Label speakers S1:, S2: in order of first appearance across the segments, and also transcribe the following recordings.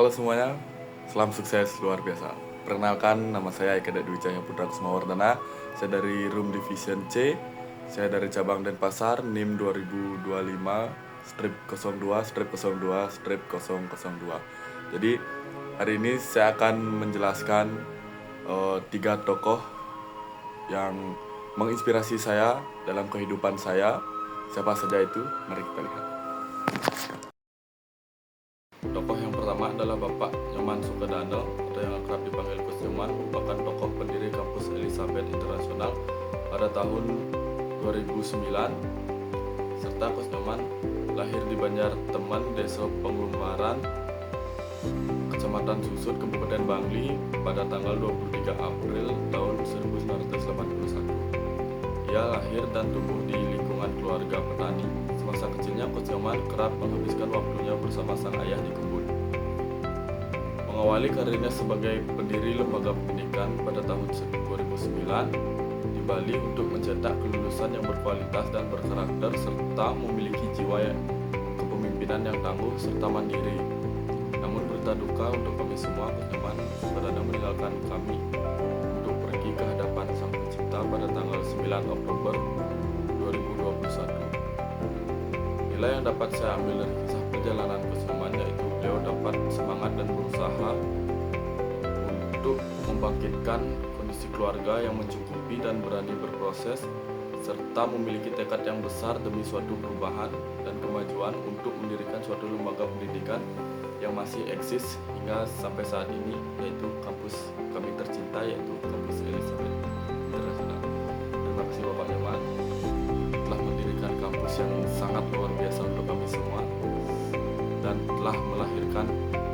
S1: Halo semuanya, salam sukses luar biasa. Perkenalkan, nama saya Eka Dwi Cahya Putra Kusumawardana. Saya dari Room Division C. Saya dari cabang Denpasar, NIM 2025 strip 02 strip 02 strip 002. Jadi hari ini saya akan menjelaskan tiga tokoh yang menginspirasi saya dalam kehidupan saya. Siapa saja itu? Mari kita lihat. Tokoh yang pertama adalah Bapak Nyoman Sukedana atau yang akrab dipanggil Gus Nyoman, merupakan tokoh pendiri kampus Elizabeth Internasional pada tahun 2009. Serta Gus Nyoman lahir di Banjar Teman, Desa Penglumaran, Kecamatan Susut, Kabupaten Bangli pada tanggal 23 April tahun 1981. Ia lahir dan tumbuh di lingkungan keluarga petani. Semasa kecilnya, Gus Nyoman kerap menghabiskan waktunya bersama sang ayah di kebun. Mengawali karirnya sebagai pendiri lembaga pendidikan pada tahun 2009 di Bali untuk mencetak kelulusan yang berkualitas dan berkarakter serta memiliki jiwa kepemimpinan yang tangguh serta mandiri. Namun berita duka untuk kami semua, Gus Nyoman Sukedana meninggalkan kami untuk pergi ke hadapan Sang Pencipta pada tanggal 9 Oktober 2021. Nilai yang dapat saya ambil dari kisah perjalanan Gus Nyoman yaitu beliau dapat semangat dan berusaha untuk membangkitkan kondisi keluarga yang mencukupi dan berani berproses serta memiliki tekad yang besar demi suatu perubahan dan kemajuan untuk mendirikan suatu lembaga pendidikan yang masih eksis hingga sampai saat ini, yaitu kampus kami tercinta, yaitu kampus Elizabeth Internasional. Terima kasih Bapak Nyoman telah mendirikan kampus yang sangat luar biasa untuk kami semua dan telah melahirkan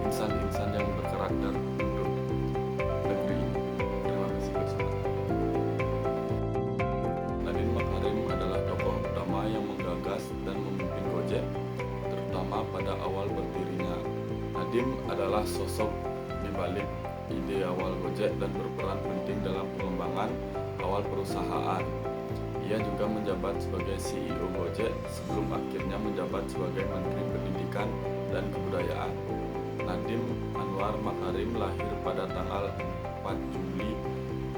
S1: insan-insan yang berkarakter untuk negeri ini. Terima kasih Gus Nyoman. Nadiem Makarim adalah tokoh utama yang menggagas dan memimpin Gojek, terutama pada awal berdirinya. Nadiem adalah sosok di balik ide awal Gojek dan berperan penting dalam pengembangan awal perusahaan. Ia juga menjabat sebagai CEO Gojek sebelum akhirnya menjabat sebagai Menteri Pendidikan dan Kebudayaan. Nadiem Anwar Makarim lahir pada tanggal 4 Juli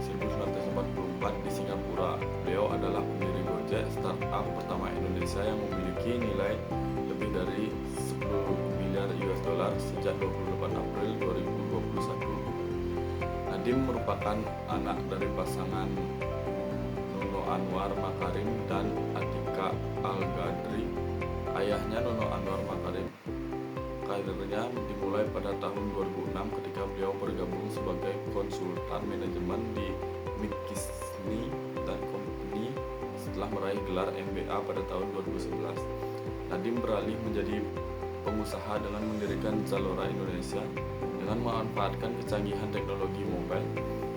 S1: 1944 di Singapura. Beliau adalah pendiri Gojek, startup pertama Indonesia yang memiliki nilai lebih dari 10 miliar US dollar sejak 28 April 2021. Nadiem merupakan anak dari pasangan Nono Anwar Makarim dan Atika Al-Gadri. Ayahnya Nono Anwar Makarim karirnya dimulai pada tahun 2006 ketika beliau bergabung sebagai konsultan manajemen di McKinsey dan Company setelah meraih gelar MBA pada tahun 2011. Nadiem beralih menjadi pengusaha dengan mendirikan Zalora Indonesia. Dengan memanfaatkan kecanggihan teknologi mobile,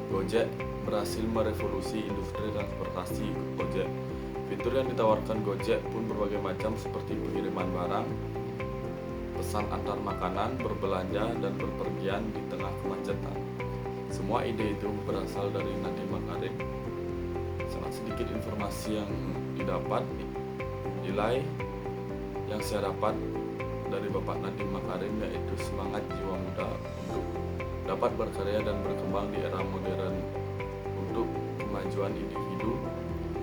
S1: Gojek berhasil merevolusi industri transportasi Gojek. Fitur yang ditawarkan Gojek pun berbagai macam seperti pengiriman barang, pesan antar makanan, berbelanja, dan berpergian di tengah kemacetan. Semua ide itu berasal dari Nadiem Makarim. Sangat sedikit informasi yang didapat. Nilai yang saya dapat dari Bapak Nadiem Makarim yaitu semangat jiwa muda untuk dapat berkarya dan berkembang di era modern untuk kemajuan individu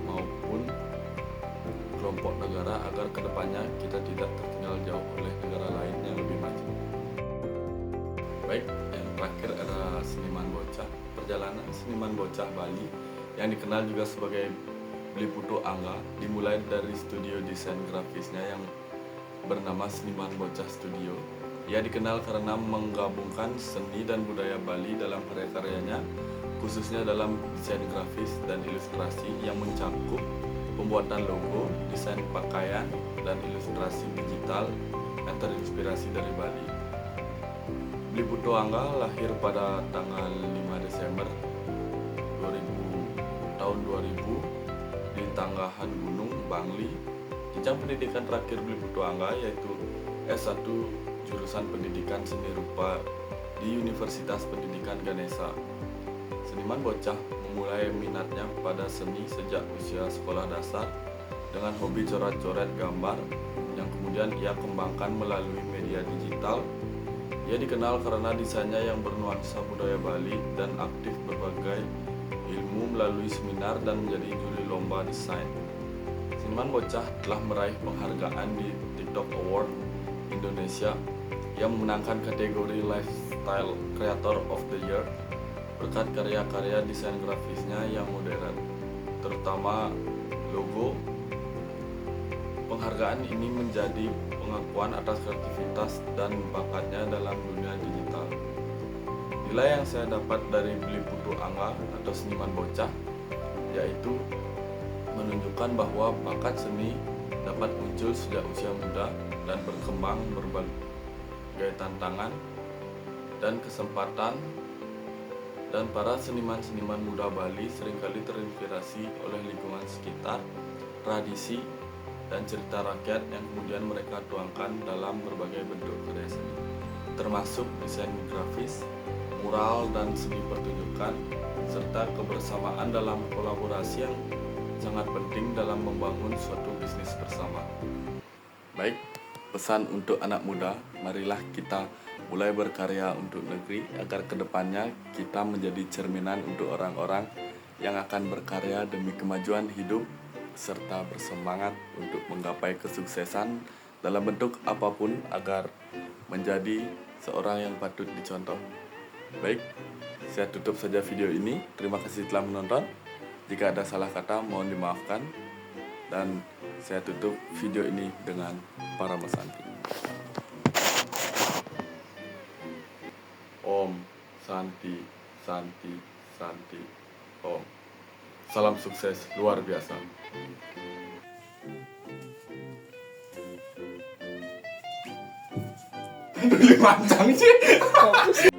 S1: maupun kelompok negara agar kedepannya kita tidak tertinggal jauh oleh negara lain yang lebih maju. Baik, yang terakhir adalah seniman bocah. Perjalanan seniman bocah Bali yang dikenal juga sebagai Bli Putu Angga dimulai dari studio desain grafisnya yang bernama Seniman Bocah Studio. Ia dikenal karena menggabungkan seni dan budaya Bali dalam karya-karyanya, khususnya dalam desain grafis dan ilustrasi yang mencakup pembuatan logo, desain pakaian, dan ilustrasi digital yang terinspirasi dari Bali. Bli Putu Angga lahir pada tanggal 5 Desember 2000 di Tanggahan Gunung, Bangli. Jenjang pendidikan terakhir Bli Putu Angga yaitu S1 jurusan Pendidikan Seni Rupa di Universitas Pendidikan Ganesha. Seniman bocah memulai minatnya pada seni sejak usia sekolah dasar dengan hobi coret-coret gambar yang kemudian ia kembangkan melalui media digital. Ia dikenal karena desainnya yang bernuansa budaya Bali dan aktif berbagai ilmu melalui seminar dan menjadi juri lomba desain. Seniman bocah telah meraih penghargaan di TikTok Award Indonesia yang memenangkan kategori Lifestyle Creator of the Year berkat karya-karya desain grafisnya yang modern, terutama logo. Penghargaan ini menjadi pengakuan atas kreativitas dan bakatnya dalam dunia digital. Nilai yang saya dapat dari Beli Putu Angga atau seniman bocah yaitu menunjukkan bahwa bakat seni dapat muncul sejak usia muda dan berkembang berbagai tantangan dan kesempatan, dan para seniman-seniman muda Bali seringkali terinspirasi oleh lingkungan sekitar, tradisi, dan cerita rakyat yang kemudian mereka tuangkan dalam berbagai bentuk karya seni, termasuk desain grafis, mural, dan seni pertunjukan, serta kebersamaan dalam kolaborasi yang sangat penting dalam membangun suatu bisnis bersama. Baik, pesan untuk anak muda, marilah kita mulai berkarya untuk negeri agar kedepannya kita menjadi cerminan untuk orang-orang yang akan berkarya demi kemajuan hidup serta bersemangat untuk menggapai kesuksesan dalam bentuk apapun agar menjadi seorang yang patut dicontoh. Baik, saya tutup saja video ini. Terima kasih telah menonton. Jika ada salah kata mohon dimaafkan. Dan saya tutup video ini dengan Paramasanti. Om Santi Santi Santi Om. Salam sukses luar biasa.
S2: Panjang sih.